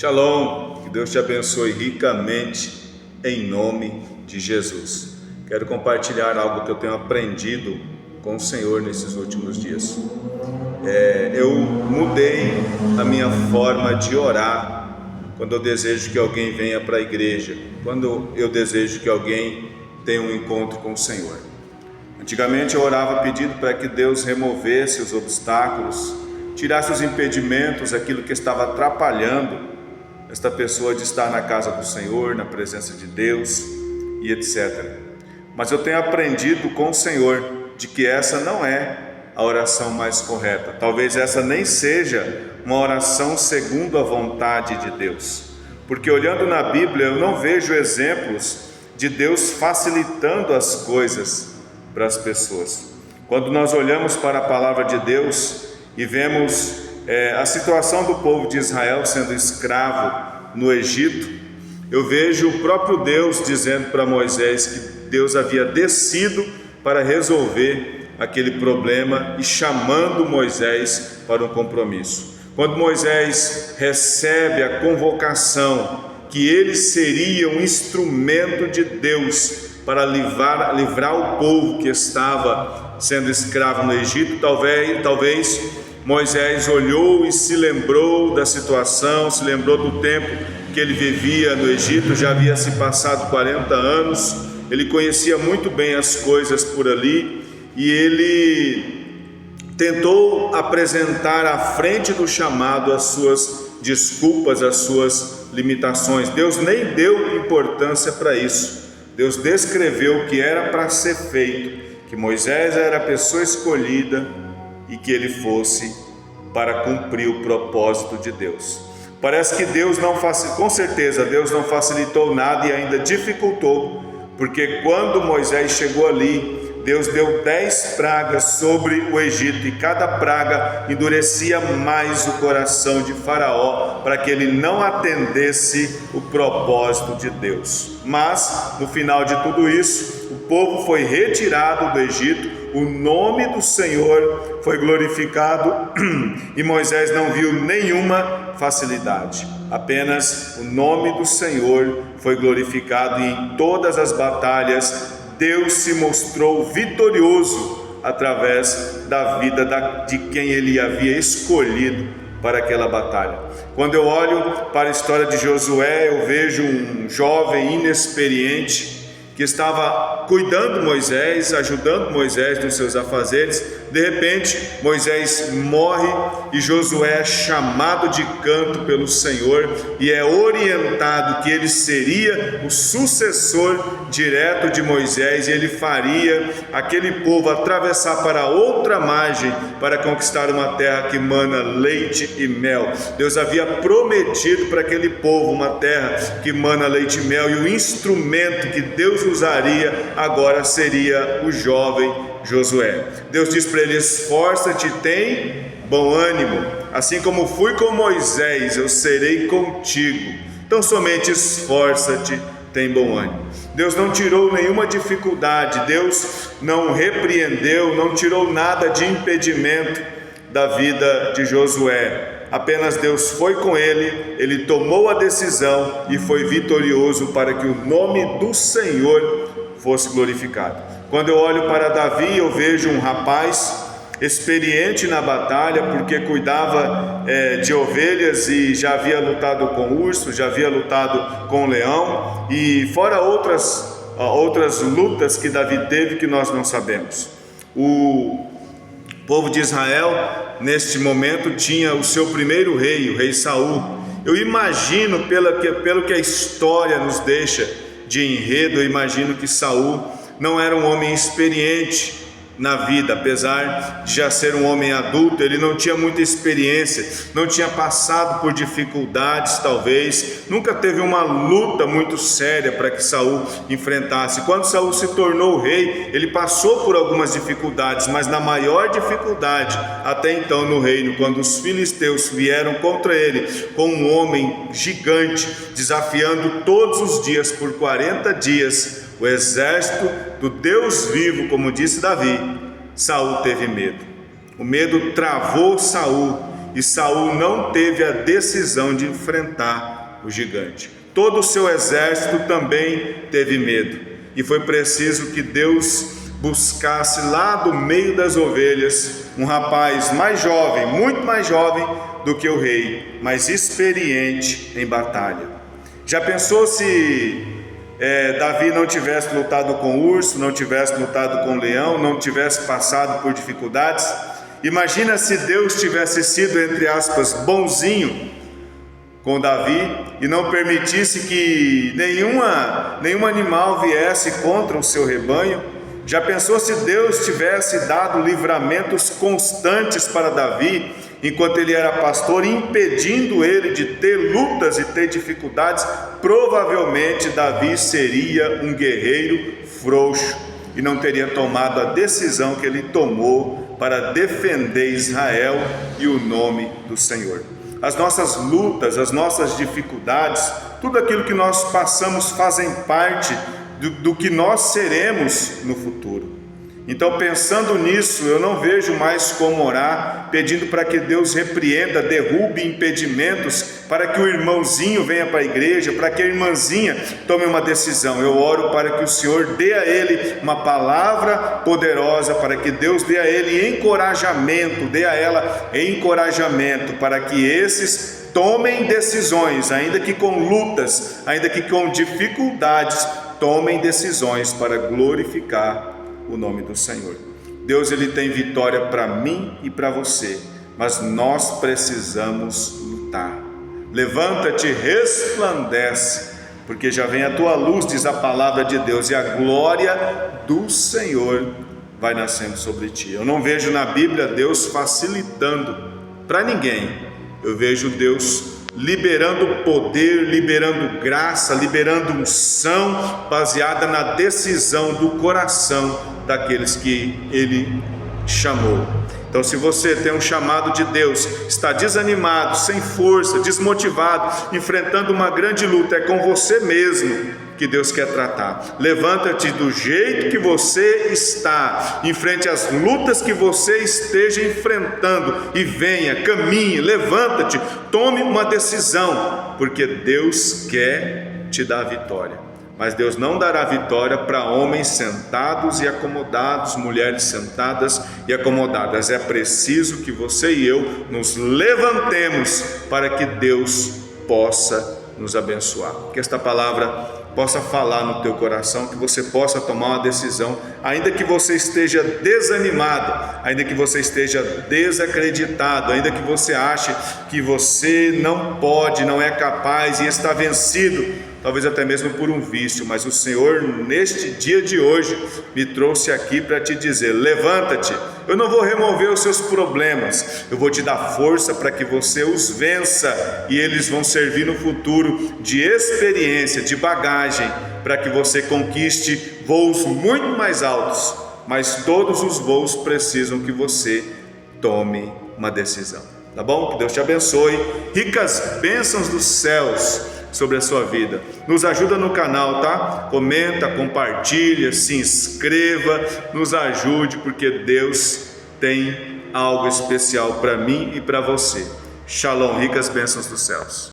Shalom, que Deus te abençoe ricamente em nome de Jesus. Quero compartilhar algo que eu tenho aprendido com o Senhor nesses últimos dias. Eu mudei a minha forma de orar quando eu desejo que alguém venha para a igreja, quando eu desejo que alguém tenha um encontro com o Senhor. Antigamente eu orava pedindo para que Deus removesse os obstáculos, tirasse os impedimentos, aquilo que estava atrapalhando esta pessoa de estar na casa do Senhor, na presença de Deus e etc. Mas eu tenho aprendido com o Senhor de que essa não é a oração mais correta. Talvez essa nem seja uma oração segundo a vontade de Deus, porque olhando na Bíblia eu não vejo exemplos de Deus facilitando as coisas para as pessoas. Quando nós olhamos para a palavra de Deus e vemos a situação do povo de Israel sendo escravo no Egito, eu vejo o próprio Deus dizendo para Moisés que Deus havia descido para resolver aquele problema e chamando Moisés para um compromisso. Quando Moisés recebe a convocação que ele seria um instrumento de Deus para livrar o povo que estava sendo escravo no Egito, talvez Moisés olhou e se lembrou da situação, se lembrou do tempo que ele vivia no Egito. Já havia se passado 40 anos, ele conhecia muito bem as coisas por ali e ele tentou apresentar à frente do chamado as suas desculpas, as suas limitações. Deus nem deu importância para isso. Deus descreveu o que era para ser feito, que Moisés era a pessoa escolhida e que ele fosse para cumprir o propósito de Deus. Parece que Deus com certeza Deus não facilitou nada e ainda dificultou, porque quando Moisés chegou ali, Deus deu 10 pragas sobre o Egito e cada praga endurecia mais o coração de Faraó para que ele não atendesse o propósito de Deus. Mas no final de tudo isso, o povo foi retirado do Egito, o nome do Senhor foi glorificado e Moisés não viu nenhuma facilidade. Apenas o nome do Senhor foi glorificado e em todas as batalhas Deus se mostrou vitorioso através da vida de quem ele havia escolhido para aquela batalha. Quando eu olho para a história de Josué, eu vejo um jovem inexperiente que estava cuidando de Moisés, ajudando Moisés nos seus afazeres. De repente, Moisés morre e Josué é chamado de canto pelo Senhor e é orientado que ele seria o sucessor direto de Moisés e ele faria aquele povo atravessar para outra margem para conquistar uma terra que mana leite e mel. Deus havia prometido para aquele povo uma terra que mana leite e mel, e o instrumento que Deus usaria agora seria o jovem Josué. Deus diz para ele: esforça-te, tem bom ânimo, assim como fui com Moisés, eu serei contigo. Então somente esforça-te, tem bom ânimo. Deus não tirou nenhuma dificuldade, Deus não repreendeu, não tirou nada de impedimento da vida de Josué. Apenas Deus foi com ele, ele tomou a decisão e foi vitorioso para que o nome do Senhor fosse glorificado. Quando eu olho para Davi, eu vejo um rapaz experiente na batalha, porque cuidava de ovelhas e já havia lutado com urso, já havia lutado com leão e fora outras lutas que Davi teve que nós não sabemos. O povo de Israel neste momento tinha o seu primeiro rei, o rei Saul. Eu imagino, pelo que a história nos deixa de enredo, eu imagino que Saul não era um homem experiente na vida, apesar de já ser um homem adulto, ele não tinha muita experiência, não tinha passado por dificuldades, talvez, nunca teve uma luta muito séria para que Saul enfrentasse. Quando Saul se tornou rei, ele passou por algumas dificuldades, mas na maior dificuldade até então no reino, quando os filisteus vieram contra ele com um homem gigante, desafiando todos os dias por 40 dias, o exército do Deus vivo, como disse Davi, Saul teve medo. O medo travou Saul e Saul não teve a decisão de enfrentar o gigante. Todo o seu exército também teve medo, e foi preciso que Deus buscasse lá do meio das ovelhas um rapaz mais jovem, muito mais jovem do que o rei, mas experiente em batalha. Já pensou se Davi não tivesse lutado com o urso, não tivesse lutado com o leão, não tivesse passado por dificuldades? Imagina se Deus tivesse sido, entre aspas, bonzinho com Davi e não permitisse que nenhum animal viesse contra o seu rebanho. Já pensou se Deus tivesse dado livramentos constantes para Davi enquanto ele era pastor, impedindo ele de ter lutas e ter dificuldades? Provavelmente Davi seria um guerreiro frouxo e não teria tomado a decisão que ele tomou para defender Israel e o nome do Senhor. As nossas lutas, as nossas dificuldades, tudo aquilo que nós passamos fazem parte do que nós seremos no futuro. Então, pensando nisso, eu não vejo mais como orar pedindo para que Deus repreenda, derrube impedimentos para que o irmãozinho venha para a igreja, para que a irmãzinha tome uma decisão. Eu oro para que o Senhor dê a ele uma palavra poderosa, para que Deus dê a ele encorajamento, dê a ela encorajamento, para que esses tomem decisões, ainda que com lutas, ainda que com dificuldades, tomem decisões para glorificar o nome do Senhor. Deus, ele tem vitória para mim e para você, mas nós precisamos lutar. Levanta-te, resplandece, porque já vem a tua luz, diz a palavra de Deus, e a glória do Senhor vai nascendo sobre ti. Eu não vejo na Bíblia Deus facilitando para ninguém. Eu vejo Deus liberando poder, liberando graça, liberando unção, baseada na decisão do coração daqueles que Ele chamou. Então, se você tem um chamado de Deus, está desanimado, sem força, desmotivado, enfrentando uma grande luta, é com você mesmo que Deus quer tratar. Levanta-te do jeito que você está, enfrente as lutas que você esteja enfrentando e venha, caminhe, levanta-te, tome uma decisão, porque Deus quer te dar a vitória. Mas Deus não dará vitória para homens sentados e acomodados, mulheres sentadas e acomodadas. É preciso que você e eu nos levantemos para que Deus possa nos abençoar. Que esta palavra possa falar no teu coração, que você possa tomar uma decisão, ainda que você esteja desanimado, ainda que você esteja desacreditado, ainda que você ache que você não pode, não é capaz e está vencido, talvez até mesmo por um vício, mas o Senhor neste dia de hoje me trouxe aqui para te dizer: levanta-te. Eu não vou remover os seus problemas, eu vou te dar força para que você os vença, e eles vão servir no futuro de experiência, de bagagem, para que você conquiste voos muito mais altos. Mas todos os voos precisam que você tome uma decisão, tá bom? Que Deus te abençoe, ricas bênçãos dos céus sobre a sua vida. Nos ajuda no canal, tá? Comenta, compartilha, se inscreva, nos ajude, porque Deus tem algo especial para mim e para você. Shalom, ricas bênçãos dos céus.